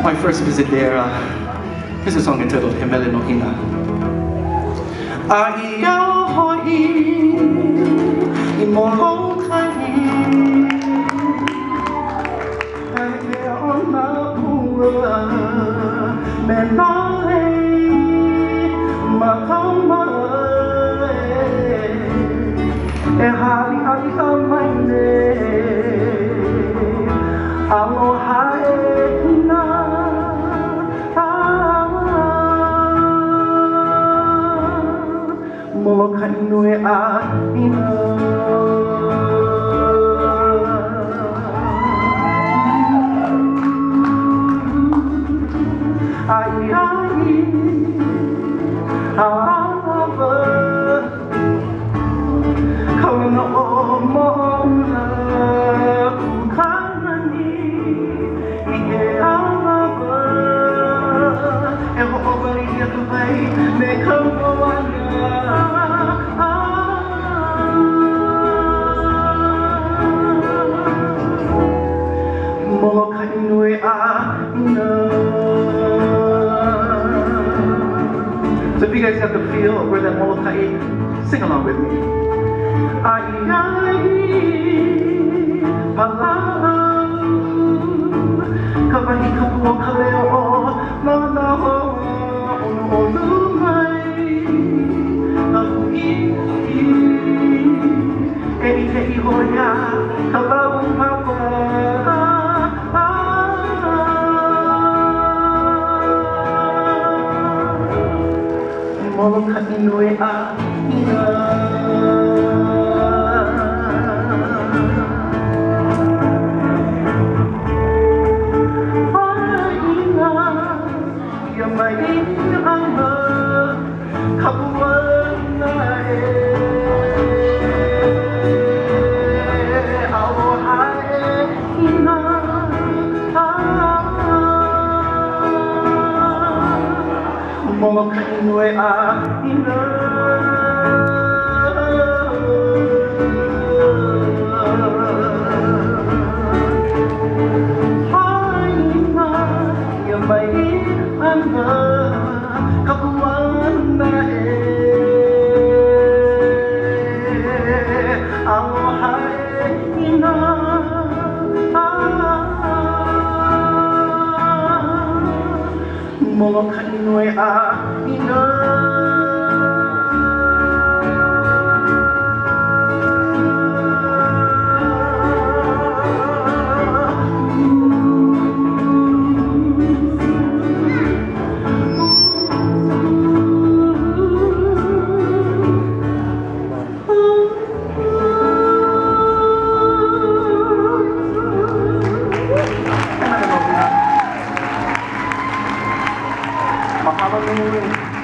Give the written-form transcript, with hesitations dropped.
My first visit there, here's a song entitled Himele no Hina. Aia hoi, imolo kai, aia ona ua, me nai, makama e hali ali a mai ne, aloha e hina. Molokai nui a ina. Ai ai hava kauna o mo'ona kukanani I ke hava e ho'owari I ka vai me ka moana Molokai nui a ina. So if you guys have the feel of where that Molokai, sing along with me. Ai ai palau kawahi kapua ka leo o mana hoa ono o lumai a hui e ni te ihoia ka lau papa Molokai nui a ina. Molokai nui a ina. Haina ia mai ana kapuana aloha e ina. Molokai nui a ina. Mahalo nui.